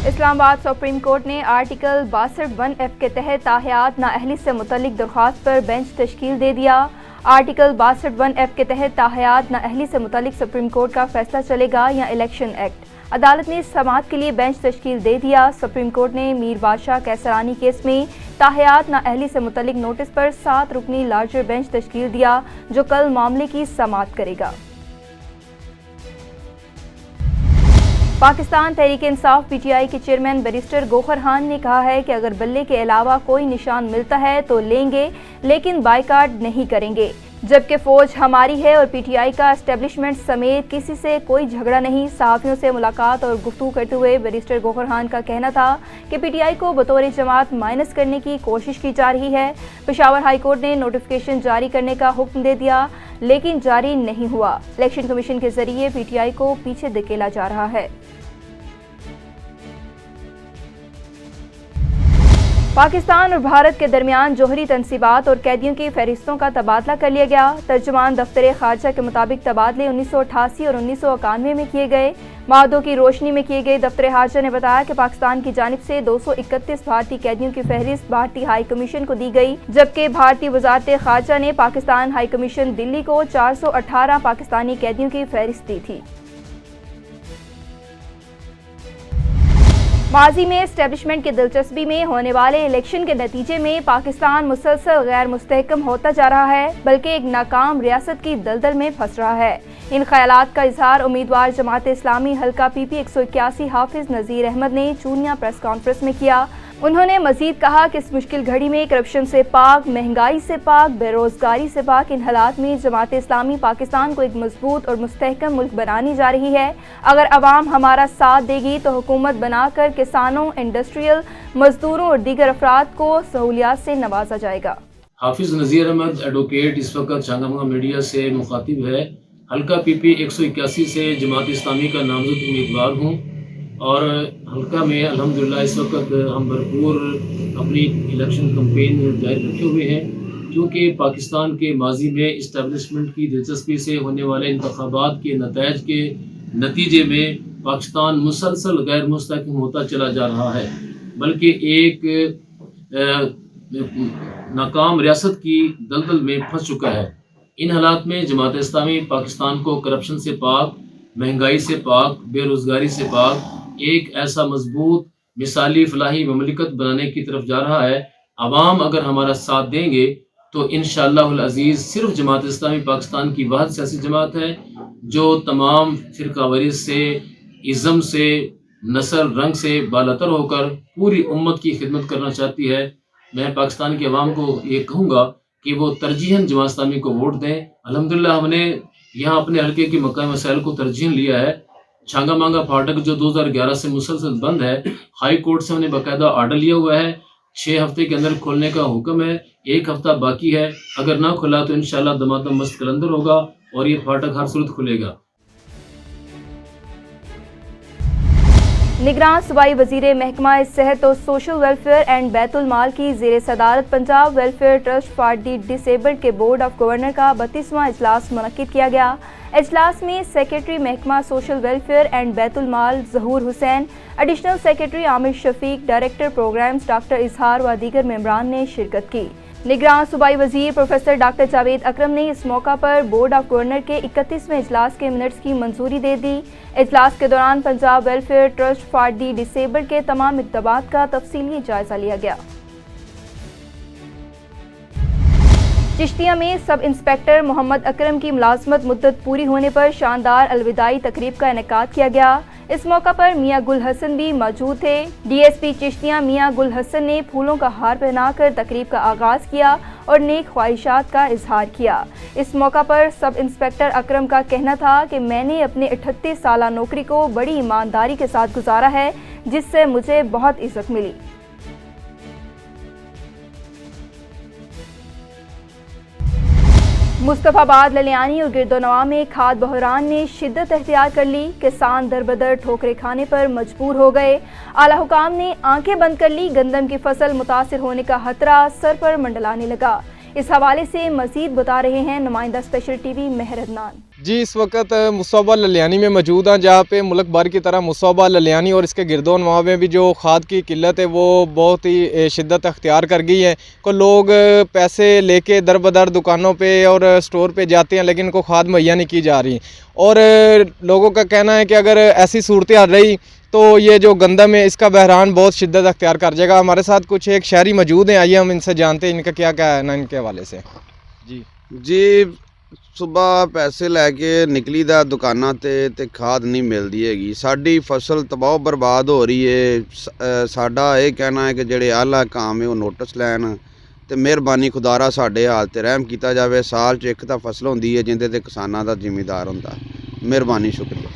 اسلام آباد supreme court نے article 62(1)(f) کے تحت تاحیات نااہلی سے متعلق درخواست پر بینچ تشکیل دے دیا۔ آرٹیکل 62(1)(f) کے تحت تاحیات نااہلی سے متعلق سپریم کورٹ کا فیصلہ چلے گا یا الیکشن ایکٹ۔ عدالت نے سماعت کے لیے بینچ تشکیل دے دیا۔ سپریم کورٹ نے میر بادشاہ کیسرانی کیس میں تاحیات نااہلی سے متعلق نوٹس پر 7 رکنی لارجر بینچ تشکیل دیا جو کل معاملے کی سماعت کرے گا۔ Pakistan Tehreek Insaf P T I کے چیئرمین بیرسٹر گوہر خان نے کہا ہے کہ اگر بلے کے علاوہ کوئی نشان ملتا ہے تو لیں گے لیکن بائیکاٹ نہیں کریں گے، جبکہ فوج ہماری ہے اور پی ٹی آئی کا اسٹیبلشمنٹ سمیت کسی سے کوئی جھگڑا نہیں۔ صحافیوں سے ملاقات اور گفتگو کرتے ہوئے بیرسٹر گوہر خان کا کہنا تھا کہ پی ٹی آئی کو بطور جماعت مائنس کرنے کی کوشش کی جا رہی ہے۔ پشاور ہائی کورٹ نے نوٹیفیکیشن جاری کرنے کا حکم دے دیا لیکن جاری نہیں ہوا۔ الیکشن کمیشن کے ذریعے پی ٹی آئی کو پیچھے دھکیلا جا رہا ہے۔ پاکستان اور بھارت کے درمیان جوہری تنصیبات اور قیدیوں کی فہرستوں کا تبادلہ کر لیا گیا۔ ترجمان دفتر خارجہ کے مطابق تبادلے 1988 اور 1991 میں کیے گئے۔ معاہدوں کی روشنی میں کیے گئے دفتر خارجہ نے بتایا کہ پاکستان کی جانب سے 231 بھارتی قیدیوں کی فہرست بھارتی ہائی کمیشن کو دی گئی، جبکہ بھارتی وزارت خارجہ نے پاکستان ہائی کمیشن دلی کو 418 پاکستانی قیدیوں کی فہرست دی تھی۔ ماضی میں اسٹیبلشمنٹ کی دلچسپی میں ہونے والے الیکشن کے نتیجے میں پاکستان مسلسل غیر مستحکم ہوتا جا رہا ہے بلکہ ایک ناکام ریاست کی دلدل میں پھنس رہا ہے۔ ان خیالات کا اظہار امیدوار جماعت اسلامی حلقہ پی پی 181 حافظ نذیر احمد نے چونیا پریس کانفرنس میں کیا۔ انہوں نے مزید کہا کہ اس مشکل گھڑی میں کرپشن سے پاک، مہنگائی سے پاک، بے روزگاری سے پاک ان حالات میں جماعت اسلامی پاکستان کو ایک مضبوط اور مستحکم ملک بنانے جا رہی ہے۔ اگر عوام ہمارا ساتھ دے گی تو حکومت بنا کر کسانوں، انڈسٹریل، مزدوروں اور دیگر افراد کو سہولیات سے نوازا جائے گا۔ حافظ نذیر احمد ایڈوکیٹ اس وقت چانگامنگا میڈیا سے مخاطب ہے۔ حلقہ پی پی 181 سے جماعت اسلامی کا نامزد امیدوار ہوں اور حلقہ میں الحمدللہ اس وقت ہم بھرپور اپنی الیکشن کمپین جاری رکھے ہوئے ہیں، کیونکہ پاکستان کے ماضی میں اسٹیبلشمنٹ کی دلچسپی سے ہونے والے انتخابات کے نتائج کے نتیجے میں پاکستان مسلسل غیر مستحکم ہوتا چلا جا رہا ہے، بلکہ ایک ناکام ریاست کی دلدل میں پھنس چکا ہے۔ ان حالات میں جماعت اسلامی پاکستان کو کرپشن سے پاک، مہنگائی سے پاک، بے روزگاری سے پاک ایک ایسا مضبوط مثالی فلاحی مملکت بنانے کی طرف جا رہا ہے۔ عوام اگر ہمارا ساتھ دیں گے تو انشاءاللہ العزیز صرف جماعت اسلامی پاکستان کی واحد سیاسی جماعت ہے جو تمام فرقہ واریت سے، ازم سے، نسل، رنگ سے بالاتر ہو کر پوری امت کی خدمت کرنا چاہتی ہے۔ میں پاکستان کے عوام کو یہ کہوں گا کہ وہ ترجیحاً جماعت اسلامی کو ووٹ دیں۔ الحمدللہ ہم نے یہاں اپنے حلقے کے مقامی مسائل کو ترجیح لیا ہے۔ چھانگا مانگا پھاٹک جو 2011 سے مسلسل بند ہے، ہائی کورٹ سے ہم نے باقاعدہ آرڈر لیا ہوا ہے، 6 ہفتے کے اندر کھولنے کا حکم ہے، 1 ہفتہ باقی ہے۔ اگر نہ کھلا تو انشاءاللہ دمادم مست قلندر ہوگا اور یہ پھاٹک ہر صورت کھلے گا۔ نگراں صوبائی وزیر محکمہ صحت و سوشل ویلفیئر اینڈ بیت المال کی زیر صدارت Punjab welfare trust for the disabled کے بورڈ آف گورنر کا 32واں اجلاس منعقد کیا گیا۔ اجلاس میں سیکریٹری محکمہ سوشل ویلفیئر اینڈ بیت المال ظہور حسین، ایڈیشنل سیکریٹری عامر شفیق، ڈائریکٹر پروگرامز ڈاکٹر اظہار و دیگر ممبران نے شرکت کی۔ نگراں صوبائی وزیر پروفیسر ڈاکٹر جاوید اکرم نے اس موقع پر بورڈ آف گورنر کے 31ویں اجلاس کے منٹس کی منظوری دے دی۔ اجلاس کے دوران Punjab welfare trust for the disabled کے تمام اقدامات کا تفصیلی جائزہ لیا گیا۔ چشتیہ میں سب انسپکٹر محمد اکرم کی ملازمت مدت پوری ہونے پر شاندار الوداعی تقریب کا انعقاد کیا گیا۔ اس موقع پر میاں گل حسن بھی موجود تھے۔ ڈی ایس پی چشتیہ میاں گل حسن نے پھولوں کا ہار پہنا کر تقریب کا آغاز کیا اور نیک خواہشات کا اظہار کیا۔ اس موقع پر سب انسپکٹر اکرم کا کہنا تھا کہ میں نے اپنے 38 سالہ نوکری کو بڑی ایمانداری کے ساتھ گزارا ہے جس سے مجھے بہت عزت ملی۔ مصطفیٰ آباد، للیانی اور گردونواں میں کھاد بحران نے شدت اختیار کر لی۔ کسان در بدر ٹھوکریں کھانے پر مجبور ہو گئے۔ اعلیٰ حکام نے آنکھیں بند کر لی۔ گندم کی فصل متاثر ہونے کا خطرہ سر پر منڈلانے لگا۔ اس حوالے سے مزید بتا رہے ہیں نمائندہ اسپیشل ٹی وی مہر عدنان۔ जी इस वक्त मुसौबा ललियानी में मौजूद हैं, जहाँ पे मुल्क भर की तरह मुसौबा ललियानी और इसके गिरदोनवा में भी जो खाद की किल्लत है वो बहुत ही शिद्दत अख्तियार कर गई है। को लोग पैसे लेके दर बदर दुकानों पे और स्टोर पे जाते हैं, लेकिन इनको खाद मुहैया नहीं की जा रही। और लोगों का कहना है कि अगर ऐसी सूरत हाल रही तो ये जो गंदम है इसका बहरान बहुत शिद्दत अख्तियार कर जाएगा। हमारे साथ कुछ एक शहरी मौजूद हैं, आइए हम इनसे जानते हैं इनका क्या कहना है इनके हवाले से। जी ਸੁਬਾਹ ਪੈਸੇ ਲੈ ਕੇ ਨਿਕਲੀ ਦਾ ਦੁਕਾਨਾਂ ਤੇ ਖਾਦ ਨਹੀਂ ਮਿਲਦੀ ਹੈਗੀ। ਸਾਡੀ ਫਸਲ ਤਬਾਹ ਬਰਬਾਦ ਹੋ ਰਹੀ ਹੈ। ਸਾਡਾ ਇਹ ਕਹਿਣਾ ਹੈ ਕਿ ਜਿਹੜੇ ਆਲਾ ਕਾਮ ਹੈ ਉਹ ਨੋਟਿਸ ਲੈਣ ਤੇ ਮਿਹਰਬਾਨੀ ਖੁਦਾਰਾ ਸਾਡੇ ਹਾਲ ਤੇ ਰਹਿਮ ਕੀਤਾ ਜਾਵੇ। ਸਾਲ 'ਚ ਇੱਕ ਤਾਂ ਫਸਲ ਹੁੰਦੀ ਹੈ ਜਿੰਦੇ ਤੇ ਕਿਸਾਨਾਂ ਦਾ ਜ਼ਿੰਮੇਦਾਰ ਹੁੰਦਾ। ਮਿਹਰਬਾਨੀ, शुक्रिया।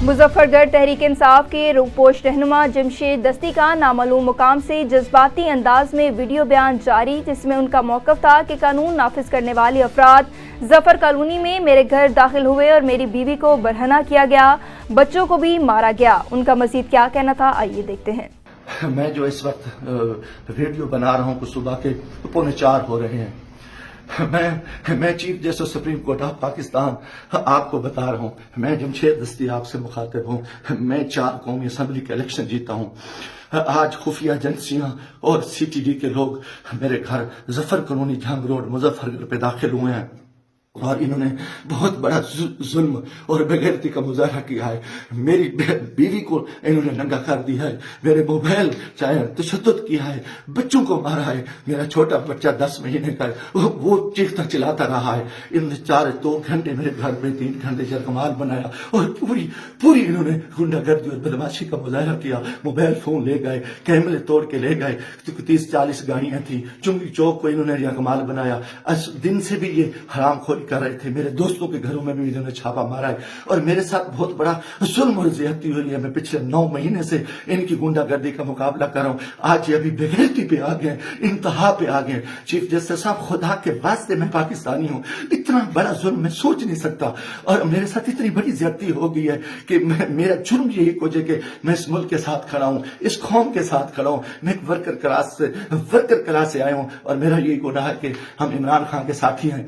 मुजफ्फरगढ़ तहरीक इंसाफ के रूपोश रहनुमा जमशेद दस्ती का नामालूम मुकाम से जज्बाती अंदाज में वीडियो बयान जारी, जिसमें उनका मौक़िफ़ था कि कानून नाफिज करने वाले अफराद जफर कॉलोनी में मेरे घर दाखिल हुए और मेरी बीवी को बरहना किया गया, बच्चों को भी मारा गया। उनका मज़ीद क्या कहना था, आइए देखते हैं। मैं जो इस वक्त वीडियो बना रहा हूँ कुछ सुबह के 3:45 हो रहे हैं। मैं chief justice supreme court of Pakistan आपको बता रहा हूँ, मैं जमशेद दस्ती आपसे मुखातिब हूँ। मैं 4 कौमी असम्बली का इलेक्शन जीता हूँ। आज खुफिया एजेंसियां और CTD के लोग मेरे घर जफर कॉलोनी जंग रोड मुजफ्फरगढ़ पे दाखिल हुए हैं और इन्होंने बहुत बड़ा जुल्म और बेगैरती का मुजाहरा किया है। मेरी बीवी को इन्होंने नंगा कर दिया है, मेरे मोबाइल चाहे तशद्दुद किया है, बच्चों को मारा है। मेरा छोटा बच्चा 10 महीने का वो चीखता चिल्लाता रहा है। इन्होंने 2 घंटे मेरे घर में 3 घंटे जरकमाल बनाया और पूरी इन्होंने गुंडागर्दी और बदमाशी का मुजाहरा किया। मोबाइल फोन ले गए, कैमरे तोड़ के ले गए, 30-40 गाड़ियां थी। चुंगी चौक को इन्होंने जरकमाल बनाया। दिन से भी ये हरामखोरी कर रहे थे। मेरे दोस्तों के घरों में भी इन्होंने छापा मारा है और मेरे साथ बहुत बड़ा जुल्म और ज्यादती हुई है। मैं पिछले 9 महीने से इनकी गुंडागर्दी का मुकाबला कर रहा हूँ। आज ये अभी बेगैरती पे आ गए, इंतहा पे आ गए। चीफ जस्टिस साहब, खुदा के वास्ते मैं पाकिस्तानी हूँ, इतना बड़ा जुल्म मैं सोच नहीं सकता और मेरे साथ इतनी बड़ी ज्यादती हो गई है कि मेरा जुर्म यही को कि मैं इस मुल्क के साथ खड़ा हूँ, इस कौम के साथ खड़ा हूँ। मैं एक वर्कर क्लास से आया हूँ और मेरा यही गुनाह है कि हम इमरान खान के साथी हैं।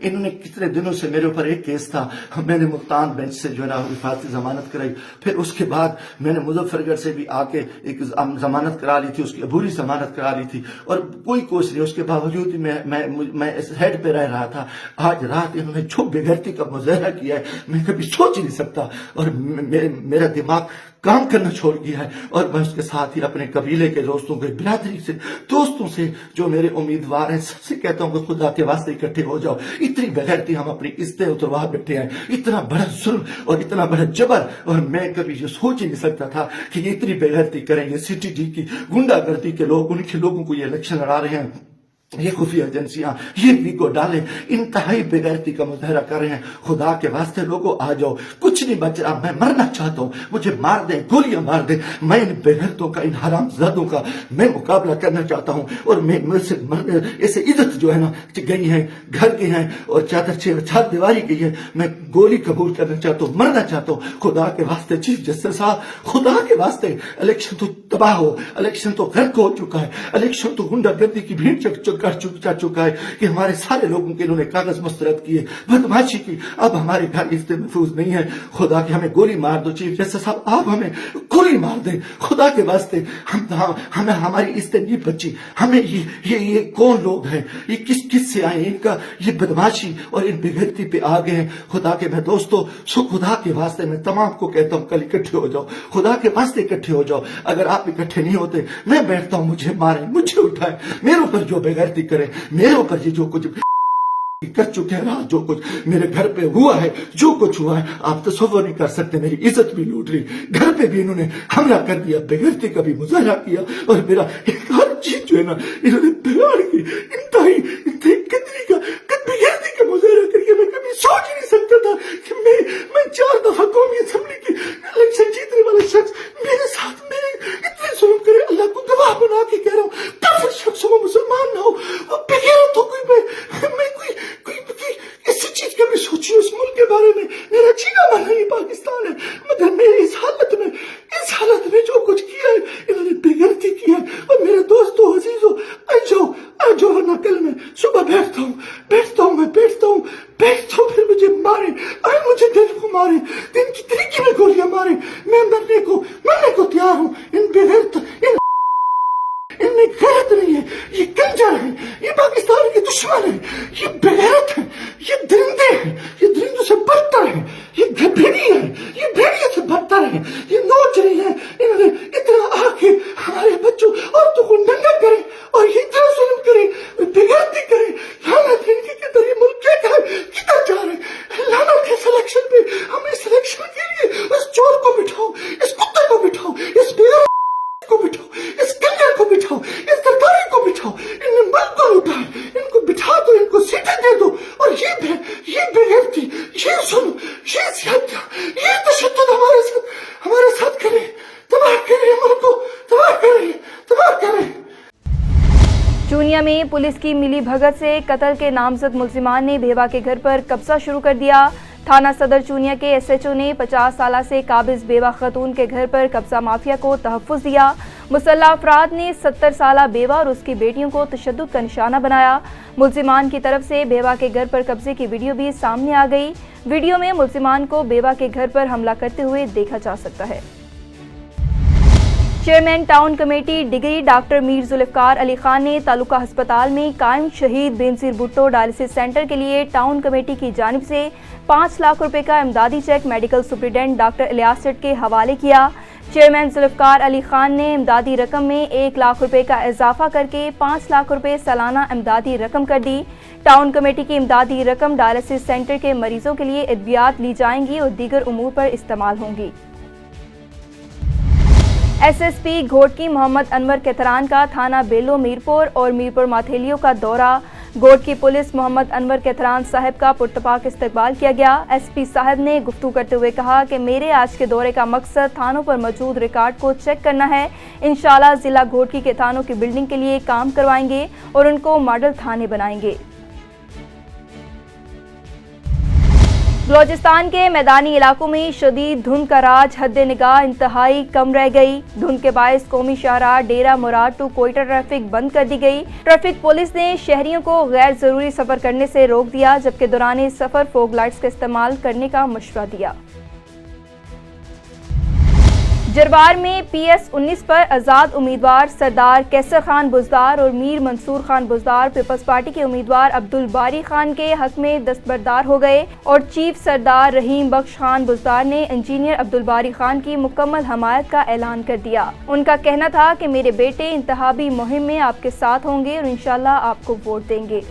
इन्होंने कितने दिनों से मेरे ऊपर एक केस था, मैंने मुल्तान बेंच से जो है ना हिफाजती जमानत कराई। फिर उसके बाद मैंने मुजफ्फरगढ़ से भी आके एक जमानत करा ली थी, उसकी अबूरी जमानत करा ली थी और कोई कोशिश नहीं। उसके बावजूद भी मैं इस हेड पे रह रहा था। आज रात इन्होंने जो बेगैरती का मुजाहरा किया है मैं कभी सोच ही नहीं सकता और मेरा दिमाग काम करना छोड़ गया है। और मैं उसके साथ ही अपने कबीले के दोस्तों के बिरादरी से दोस्तों से जो मेरे उम्मीदवार हैं सबसे कहता हूँ कि खुदा के वास्ते इकट्ठे हो जाओ। इतनी बेगैरती हम अपनी इज्जतें उतरवा बैठे हैं, इतना बड़ा जुल्म और इतना बड़ा जबर, और मैं कभी ये सोच ही नहीं सकता था कि ये इतनी बेगैरती करेंगे। CTD की गुंडागर्दी के लोग, उनके लोगों को ये इलेक्शन लड़ा रहे हैं, ये खुफिया एजेंसियां ये वीगो डाले, इंतहाई बेगैरती का मुजाहरा कर रहे हैं। खुदा के वास्ते लोगों आ जाओ, कुछ नहीं बच रहा, मैं मरना चाहता हूँ, मुझे मार दे, गोलियां मार दे। मैं इन बेगैरतों का, इन हरामजादों का मैं मुकाबला करना चाहता हूँ और मैं मुझसे ऐसे इज्जत जो है ना गई है, घर गई है और चार दीवारी गई है। मैं गोली कबूल करना चाहता हूँ, मरना चाहता हूँ। खुदा के वास्ते चीफ जस्टिस साहब, खुदा के वास्ते इलेक्शन तो तबाह हो, इलेक्शन तो गर्क हो चुका है, इलेक्शन तो गुंडागर्दी की भीड़ जा चुका है कि हमारे सारे लोगों के इन्होंने कागज मुस्तरद किए, बदमाशी की। अब हमारे घर इज्जत महफूज नहीं है। खुदा के हमें गोली मार दो चीफ जस्टिस साहब, आप हमें गोली मार दें खुदा के वास्ते। हमें हमारी इज्जत नहीं बची। हमें ये कौन लोग हैं, ये किस से आए, इनका ये बदमाशी और इन बेगैरती पे आ गए हैं। खुदा के मैं दोस्तों, खुदा के वास्ते मैं तमाम को कहता हूँ कल इकट्ठे हो जाओ, खुदा के वास्ते इकट्ठे हो जाओ। अगर आप इकट्ठे नहीं होते मैं बैठता हूँ, मुझे मारे, मुझे उठाए, मेरे ऊपर जो बेगैरती करे, मेरे ऊपर ये जो कुछ कर चुके हैं, जो कुछ मेरे घर पे हुआ है, जो कुछ हुआ है आप तसव्वुर नहीं कर सकते। मेरी इज्जत भी लूट ली, घर पे भी इन्होंने हमला कर दिया, बेगैरती का भी मुजाहरा किया और मेरा हर चीज जो है ना इन्होंने बिगाड़ की। इंतहाई बेगैरती का मुजाहरा करके मैं कभी सोच ही नहीं सकता था कि मैं 4 दफा कौमी असेंबली की इलेक्शन जीतने वाला शख्स मेरे साथ मेरे इतने जुल्म करे। अल्लाह को गवाह बना के कह रहा हूँ, काफिर शख्स हो, मुसलमान ना हो, बेगैरत हो मैं कोई ऐसी चीज कभी सोची उस मुल्क के बारे में। मेरा जीना माना ये पाकिस्तान है, मगर मैं इस हालत में जो कुछ किया है इन्होंने बेगैरती किया है। और मेरे दोस्तों, अजीजों, आ जाओ वरना कल मैं सुबह बैठता हूँ मैं मरने को तैयार हूँ। इन बेगैरत, इनमें गैरत नहीं है, ये कंजर है, ये पाकिस्तान के दुश्मन है, ये बेगैरत है, ये दरिंदे हैं, ये दरिंदों से बदतर है, ये भेड़िए है, ये भेड़िए से बदतर है, ये नोच रही है। इन्होंने इतना आके हमारे बच्चों औरतों को नंगा करे और ये इतना जुल्म करे, बेगैरती करे। लानत है इनकी, किधर ये मुल्क किधर जा रहे हैं। लानत है सिलेक्शन पे, हमें सिलेक्शन के लिए इस चोर को बिठाओ, इस कुत्ते को बिठाओ, इस बेगैरत को बिठाओ, इस कंजर को बिठाओ, इस सरकारी को बिठाओ। इनने मुल्क को लूटा है, इनको बिठा दो, इनको सीटें दे दो। और ये बेगैरती, ये जुल्म, ये हत्या, ये तशद्दुद हमारे साथ करें, तबाह करें मुल्क को, तबाह करें। चूनिया में पुलिस की मिली भगत से कत्ल के नामजद मुल्जिमान ने बेवा के घर पर कब्जा शुरू कर दिया। थाना सदर चूनिया के SHO ने 50 साल से काबिज बेवा खतून के घर पर कब्जा माफिया को तहफ़्फ़ुज़ दिया। मुसल्लह अफराद ने 70 साल बेवा और उसकी बेटियों को तशद्दुद का निशाना बनाया। मुल्जिमान की तरफ से बेवा के घर पर कब्जे की वीडियो भी सामने आ गई। वीडियो में मुल्जिमान को बेवा के घर पर हमला करते हुए देखा जा सकता है। चेयरमैन टाउन कमेटी डिगरी डॉक्टर मीर जुल्फ़िकार अली खान ने तालुका अस्पताल में कायम शहीद बेनज़ीर भुट्टो डायलिसिस सेंटर के लिए टाउन कमेटी की जानिब से 5 लाख रुपए का इमदादी cheque medical superintendent doctor Ilyas Seth के हवाले किया। चेयरमैन जुल्फ़िकार अली खान ने इमदादी रकम में 1 लाख रुपए का इजाफा करके 5 लाख रुपए सालाना इमदादी रकम कर दी। टाउन कमेटी की इमदादी रकम डायलिसिस सेंटर के मरीजों के लिए अद्वियात ली जाएंगी और दीगर उमूर पर इस्तेमाल होंगी। SSP घोटकी मोहम्मद अनवर केतरान का थाना बेलो मीरपुर और मीरपुर माथेलियों का दौरा। घोटकी पुलिस मोहम्मद अनवर केतरान साहब का पुरतपाक इस्तकबाल किया गया। SP साहब ने गुफ्तगू करते हुए कहा कि मेरे आज के दौरे का मकसद थानों पर मौजूद रिकॉर्ड को चेक करना है। इंशाल्लाह जिला घोटकी के थानों की बिल्डिंग के लिए काम करवाएंगे और उनको मॉडल थाने बनाएंगे। बलोचिस्तान के मैदानी इलाकों में शदीद धुंध का राज हद निगाह इंतहाई कम रह गई। धुंध के बायस कौमी शाहराह डेरा मुराद टू कोयटा ट्रैफिक बंद कर दी गई। ट्रैफिक पुलिस ने शहरियों को गैर जरूरी सफर करने से रोक दिया, जबकि दौरान सफर फोग लाइट्स का इस्तेमाल करने का मशवरा दिया। जरबार में PS-19 पर आज़ाद उम्मीदवार सरदार कैसर खान बुजदार और मीर मंसूर खान बुजदार पीपल्स पार्टी के उम्मीदवार अब्दुल बारी खान के हक में दस्तबरदार हो गए और चीफ सरदार रहीम बख्श खान बुजदार ने इंजीनियर अब्दुल बारी खान की मुकम्मल हमायत का ऐलान कर दिया। उनका कहना था कि मेरे बेटे इंतखाबी मुहिम में आपके साथ होंगे और इंशाल्लाह आपको वोट देंगे।